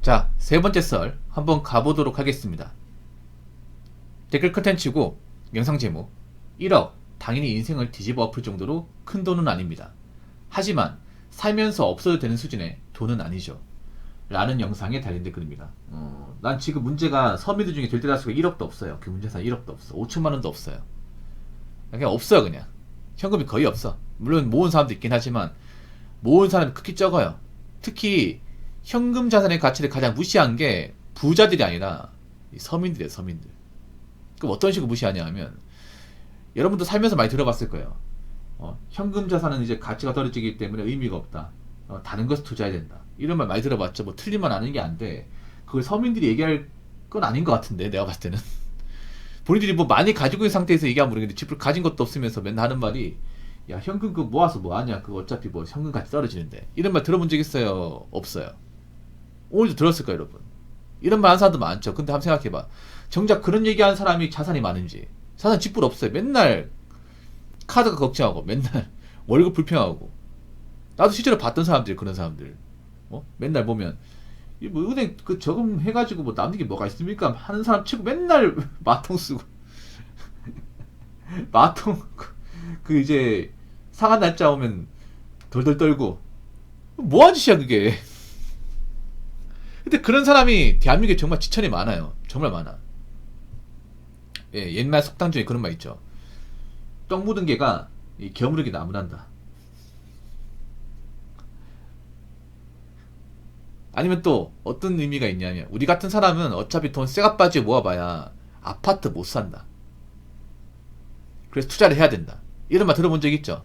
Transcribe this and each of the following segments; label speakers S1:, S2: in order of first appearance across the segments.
S1: 자, 세 번째 썰 한번 가보도록 하겠습니다. 댓글 컨텐츠고 영상 제목 1억 당연히 인생을 뒤집어 엎을 정도로 큰 돈은 아닙니다. 하지만 살면서 없어도 되는 수준의 돈은 아니죠. 라는 영상에 달린 댓글입니다. 난 지금 문제가 서민들 중에 절대 다수가 1억도 없어요. 그 문제사 1억도 없어. 5천만 원도 없어요. 그냥 없어요. 그냥 현금이 거의 없어. 물론 모은 사람도 있긴 하지만 모은 사람이 극히 적어요. 특히 현금 자산의 가치를 가장 무시한 게 부자들이 아니라 서민들이에요. 서민들. 그럼 어떤 식으로 무시하냐 하면, 여러분도 살면서 많이 들어봤을 거예요. 현금 자산은 이제 가치가 떨어지기 때문에 의미가 없다. 다른 것에 투자해야 된다. 이런 말 많이 들어봤죠. 뭐 틀리면 아는 게 안 돼. 그걸 서민들이 얘기할 건 아닌 것 같은데, 내가 봤을 때는. 본인들이 뭐 많이 가지고 있는 상태에서 얘기하면 모르겠는데, 집을 가진 것도 없으면서 맨날 하는 말이, 야, 현금 그거 모아서 뭐 하냐. 그거 어차피 뭐 현금 가치 떨어지는데. 이런 말 들어본 적 있어요? 없어요. 오늘도 들었을 거예요, 여러분. 이런 말 하는 사람도 많죠. 근데 한번 생각해봐. 정작 그런 얘기하는 사람이 자산이 많은지. 자산 집불 없어요. 맨날 카드가 걱정하고, 맨날 월급 불평하고. 나도 실제로 봤던 사람들, 그런 사람들. 맨날 보면, 이 뭐 은행 그 저금 해가지고 뭐 남는 게 뭐가 있습니까? 하는 사람 치고 맨날 마통 쓰고. 마통, 그 이제 상한 날짜 오면 덜덜 떨고. 뭐하는 짓이야, 그게. 근데 그런 사람이 대한민국에 정말 지천이 많아요. 정말 많아. 예, 옛말 속담 중에 그런 말 있죠. 떡 묻은 개가 이 겨무르게 나무란다. 아니면 또 어떤 의미가 있냐면, 우리 같은 사람은 어차피 돈 쇠가 빠지게 모아봐야 아파트 못 산다. 그래서 투자를 해야 된다. 이런 말 들어본 적 있죠?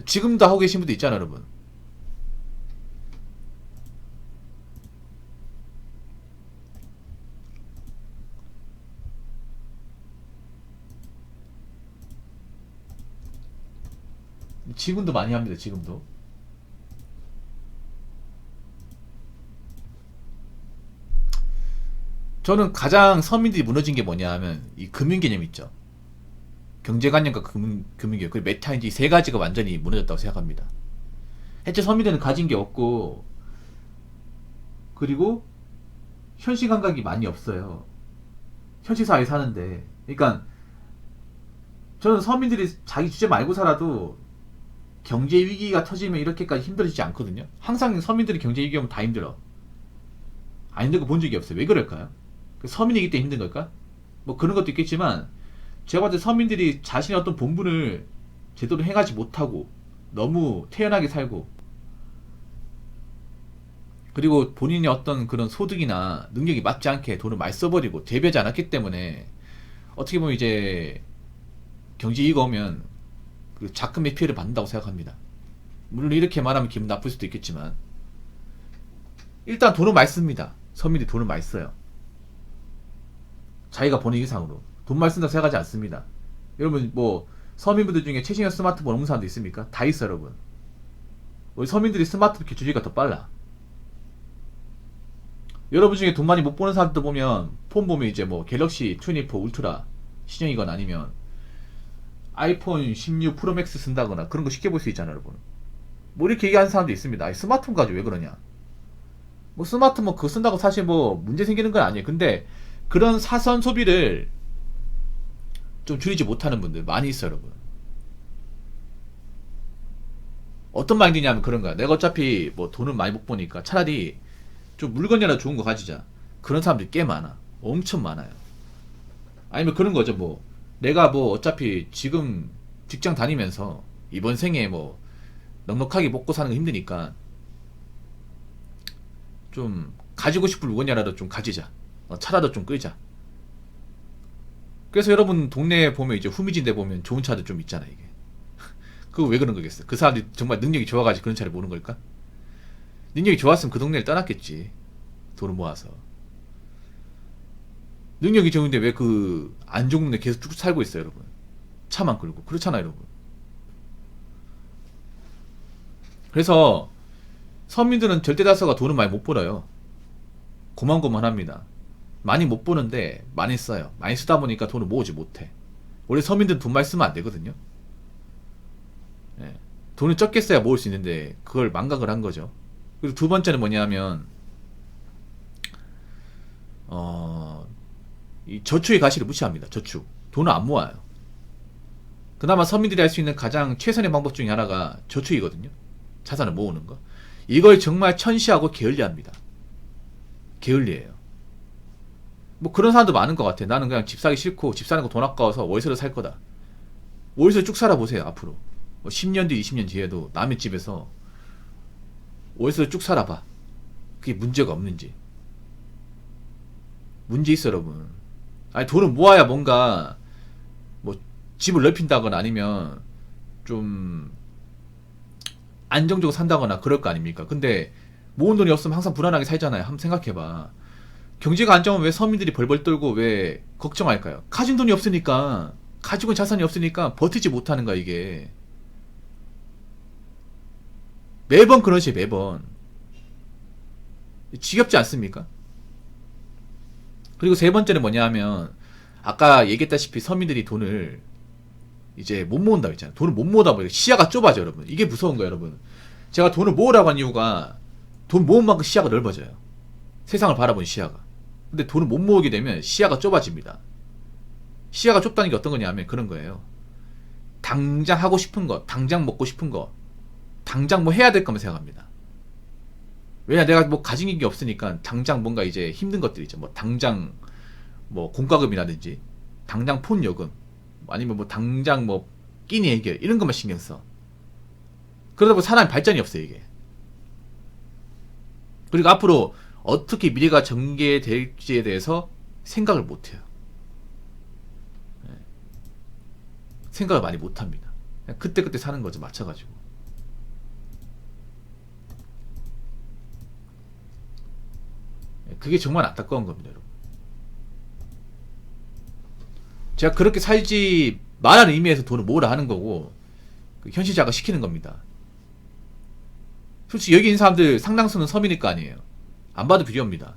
S1: 지금도 하고 계신 분도 있잖아요, 여러분. 지금도 많이 합니다. 지금도. 저는 가장 서민들이 무너진 게 뭐냐 하면 이 금융 개념 있죠. 경제관념과 금융개혁, 그리고 메타인지 이 세 가지가 완전히 무너졌다고 생각합니다. 해체 서민들은 가진 게 없고, 그리고 현실 감각이 많이 없어요. 현실 사회에 사는데. 그러니까 저는 서민들이 자기 주제 말고 살아도 경제 위기가 터지면 이렇게까지 힘들어지지 않거든요. 항상 서민들이 경제 위기 오면 다 힘들어. 안 힘든 거 본 적이 없어요. 왜 그럴까요? 서민이기 때문에 힘든 걸까? 뭐 그런 것도 있겠지만, 제가 봤을 때 서민들이 자신의 어떤 본분을 제대로 행하지 못하고 너무 태연하게 살고, 그리고 본인의 어떤 그런 소득이나 능력이 맞지 않게 돈을 많이 써버리고 대비하지 않았기 때문에, 어떻게 보면 이제 경제 이익 오면 그 작금의 피해를 받는다고 생각합니다. 물론 이렇게 말하면 기분 나쁠 수도 있겠지만, 일단 돈을 많이 씁니다. 서민들이 돈을 많이 써요. 자기가 버는 이상으로 돈 많이 쓴다고 생각하지 않습니다. 여러분, 뭐 서민분들 중에 최신형 스마트폰 없는 사람도 있습니까? 다 있어. 여러분, 우리 서민들이 스마트폰 기초주의가 더 빨라. 여러분 중에 돈 많이 못 버는 사람들 보면, 폰 보면 이제 뭐 갤럭시 24 울트라 신형이거나 아니면 아이폰 16 프로맥스 쓴다거나 그런 거 쉽게 볼 수 있잖아요. 여러분, 뭐 이렇게 얘기하는 사람도 있습니다. 아니, 스마트폰 가지고 왜 그러냐. 뭐 스마트폰 그거 쓴다고 사실 뭐 문제 생기는 건 아니에요. 근데 그런 사선 소비를 좀 줄이지 못하는 분들 많이 있어요. 여러분, 어떤 마인드냐면 그런 거야. 내가 어차피 뭐 돈을 많이 못 버니까 차라리 좀 물건이라도 좋은 거 가지자. 그런 사람들이 꽤 많아. 엄청 많아요. 아니면 그런 거죠. 뭐 내가 뭐 어차피 지금 직장 다니면서 이번 생에 뭐 넉넉하게 먹고 사는 거 힘드니까 좀 가지고 싶은 물건이라도 좀 가지자. 차라도 좀 끌자. 그래서 여러분 동네에 보면 이제 후미진데 보면 좋은 차들 좀 있잖아. 이게 그거 왜 그런 거겠어? 그 사람들이 정말 능력이 좋아가지고 그런 차를 모는 걸까? 능력이 좋았으면 그 동네를 떠났겠지. 돈을 모아서. 능력이 좋은데 왜 그 안 좋은 동네 계속 쭉 살고 있어요, 여러분? 차만 끌고. 그렇잖아요, 여러분. 그래서 서민들은 절대 다수가 돈을 많이 못 벌어요. 고만고만합니다. 많이 못 버는데 많이 써요. 많이 쓰다 보니까 돈을 모으지 못해. 원래 서민들은 돈 많이 쓰면 안 되거든요. 예. 돈을 적게 써야 모을 수 있는데 그걸 망각을 한 거죠. 그리고 두 번째는 뭐냐면, 이 저축의 가치를 무시합니다. 저축. 돈을 안 모아요. 그나마 서민들이 할 수 있는 가장 최선의 방법 중에 하나가 저축이거든요. 자산을 모으는 거. 이걸 정말 천시하고 게을리합니다. 게을리해요. 뭐 그런 사람도 많은 것 같아. 나는 그냥 집 사기 싫고 집 사는 거 돈 아까워서 월세로 살 거다. 월세 쭉 살아보세요. 앞으로 뭐 10년 뒤 20년 뒤에도 남의 집에서 월세로 쭉 살아봐. 그게 문제가 없는지. 문제 있어 여러분. 아니 돈을 모아야 뭔가 뭐 집을 넓힌다거나 아니면 좀 안정적으로 산다거나 그럴 거 아닙니까? 근데 모은 돈이 없으면 항상 불안하게 살잖아요. 한번 생각해봐. 경제가 안정하면 왜 서민들이 벌벌 떨고 왜 걱정할까요? 가진 돈이 없으니까, 가지고 자산이 없으니까 버티지 못하는 거야 이게. 매번 그러지 매번. 지겹지 않습니까? 그리고 세 번째는 뭐냐 하면 아까 얘기했다시피 서민들이 돈을 이제 못 모은다고 했잖아요. 돈을 못 모으다 보니까 시야가 좁아져 여러분. 이게 무서운 거예요 여러분. 제가 돈을 모으라고 한 이유가 돈 모은 만큼 시야가 넓어져요. 세상을 바라보는 시야가. 근데 돈을 못 모으게 되면 시야가 좁아집니다. 시야가 좁다는 게 어떤 거냐면 그런 거예요. 당장 하고 싶은 거, 당장 먹고 싶은 거, 당장 뭐 해야 될 거만 생각합니다. 왜냐 내가 뭐 가진 게 없으니까 당장 뭔가 이제 힘든 것들 있죠. 뭐 당장 뭐 공과금이라든지 당장 폰 요금 아니면 뭐 당장 뭐 끼니 해결 이런 것만 신경 써. 그러다 보면 사람이 발전이 없어요 이게. 그리고 앞으로 어떻게 미래가 전개될지에 대해서 생각을 못해요. 생각을 많이 못합니다. 그때그때 사는 거죠. 맞춰가지고. 그게 정말 안타까운 겁니다. 여러분. 제가 그렇게 살지 말하는 의미에서 돈을 모으라 하는 거고 현실자가 시키는 겁니다. 솔직히 여기 있는 사람들 상당수는 서민일 거 아니에요. 안 봐도 비교합니다.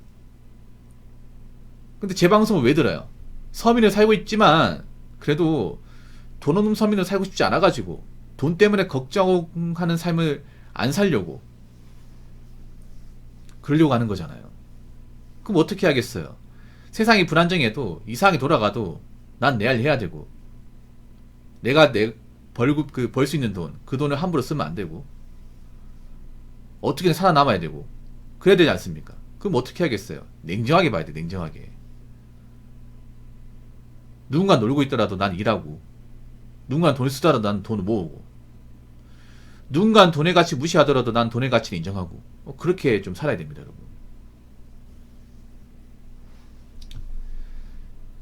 S1: 근데 제 방송을 왜 들어요? 서민을 살고 있지만 그래도 돈 없는 서민을 살고 싶지 않아가지고 돈 때문에 걱정하는 삶을 안 살려고 그러려고 하는 거잖아요. 그럼 어떻게 하겠어요? 세상이 불안정해도 이상하게 돌아가도 난 내 할 해야 되고 내가 내 벌고 벌 수 있는 돈 그 돈을 함부로 쓰면 안 되고 어떻게든 살아남아야 되고 그래야 되지 않습니까? 그럼 어떻게 하겠어요? 냉정하게 봐야 돼. 냉정하게. 누군가 놀고 있더라도 난 일하고 누군가 돈을 쓰더라도 난 돈을 모으고 누군가 돈의 가치 무시하더라도 난 돈의 가치를 인정하고 그렇게 좀 살아야 됩니다. 여러분.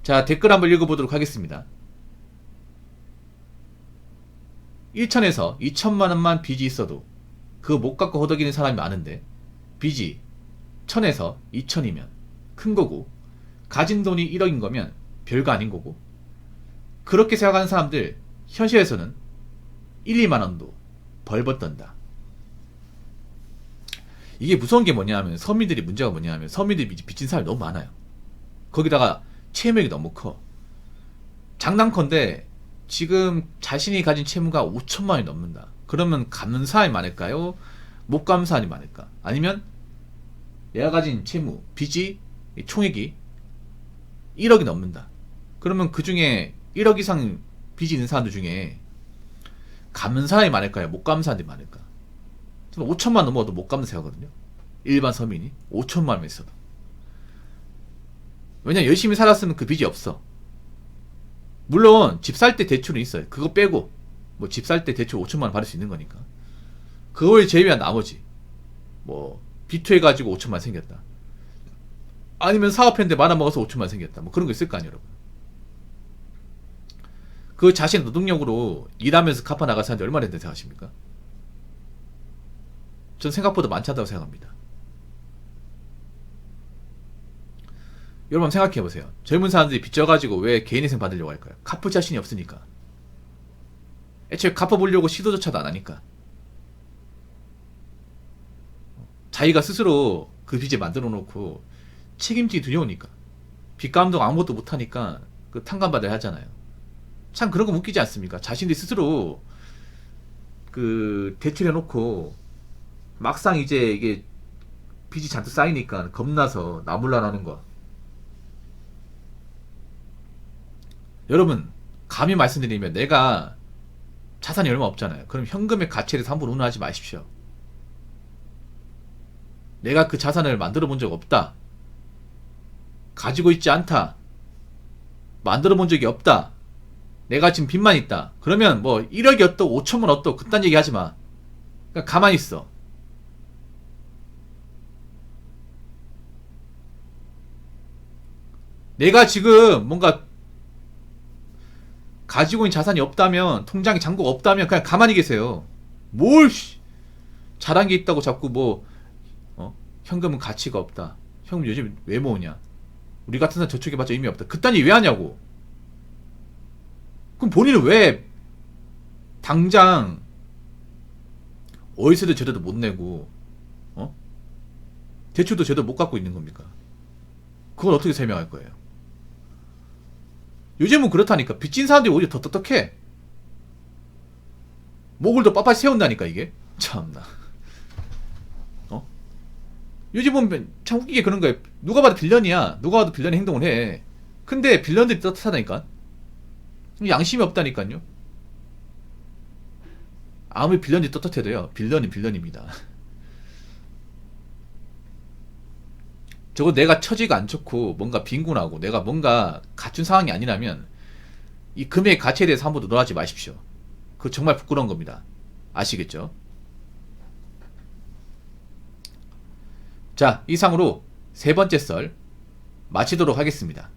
S1: 자 댓글 한번 읽어보도록 하겠습니다. 1천에서 2천만원만 빚이 있어도 그거 못 갖고 허덕이는 사람이 많은데 빚이 1000에서 2000이면 큰 거고 가진 돈이 1억인 거면 별거 아닌 거고 그렇게 생각하는 사람들 현실에서는 1, 2만원도 벌벌 떤다. 이게 무서운 게 뭐냐 하면 서민들이 문제가 뭐냐 하면 서민들이 빚진 사람이 너무 많아요. 거기다가 채무액이 너무 커. 장난컨대 지금 자신이 가진 채무가 5천만원이 넘는다. 그러면 갚는 사람이 많을까요? 못 갚는 사람이 많을까? 아니면 내가 가진 채무, 빚이 총액이 1억이 넘는다. 그러면 그 중에 1억 이상 빚이 있는 사람들 중에 갚는 사람이 많을까요? 못 갚는 사람들이 많을까? 5천만 넘어도 못 갚는 생각하거든요. 일반 서민이 5천만 원 있어도. 왜냐면 열심히 살았으면 그 빚이 없어. 물론 집 살 때 대출은 있어요. 그거 빼고 뭐 집 살 때 대출 5천만 원 받을 수 있는 거니까. 그걸 제외한 나머지 뭐 비투해가지고 5천만 원 생겼다. 아니면 사업했는데 말아먹어서 5천만 원 생겼다. 뭐 그런 거 있을 거 아니에요, 여러분. 그 자신의 노동력으로 일하면서 갚아 나갈 사람들이 얼마나 된다고 생각하십니까? 전 생각보다 많지 않다고 생각합니다. 여러분 생각해보세요. 젊은 사람들이 빚져가지고 왜 개인회생 받으려고 할까요? 갚을 자신이 없으니까. 애초에 갚아보려고 시도조차도 안 하니까. 자기가 스스로 그 빚을 만들어 놓고 책임지기 두려우니까. 빚 감독 아무것도 못하니까 그 탕감받아야 하잖아요. 참 그런 거 웃기지 않습니까? 자신들이 스스로 그 대출해 놓고 막상 이제 이게 빚이 잔뜩 쌓이니까 겁나서 나몰라라는 거. 여러분, 감히 말씀드리면 내가 자산이 얼마 없잖아요. 그럼 현금의 가치에 대해서 함부로 운운하지 마십시오. 내가 그 자산을 만들어 본 적 없다. 가지고 있지 않다. 만들어 본 적이 없다. 내가 지금 빚만 있다. 그러면 뭐 1억이 어떠고 5천만 어떠고 그딴 얘기 하지 마. 그러니까 가만히 있어. 내가 지금 뭔가 가지고 있는 자산이 없다면, 통장에 잔고가 없다면 그냥 가만히 계세요. 뭘 잘한 게 있다고 자꾸 뭐 현금은 가치가 없다. 현금 요즘 왜 모으냐? 우리 같은 사람 저축해봤자 의미 없다. 그딴 얘기 왜 하냐고. 그럼 본인은 왜 당장 월세도 제대로 못 내고 대출도 제대로 못 갚고 있는 겁니까? 그걸 어떻게 설명할 거예요? 요즘은 그렇다니까. 빚진 사람들이 오히려 더 똑똑해. 목을 더 빳빳이 세운다니까 이게. 참나. 요즘은 참 웃기게 그런 거예요. 누가 봐도 빌런이야. 누가 봐도 빌런의 행동을 해. 근데 빌런들이 떳떳하다니까. 양심이 없다니까요. 아무리 빌런이 떳떳해도요. 빌런은 빌런입니다. 저거 내가 처지가 안 좋고 뭔가 빈곤하고 내가 뭔가 갖춘 상황이 아니라면 이 금액 가치에 대해서 한 번도 논하지 마십시오. 그거 정말 부끄러운 겁니다. 아시겠죠? 자, 이상으로 세 번째 썰 마치도록 하겠습니다.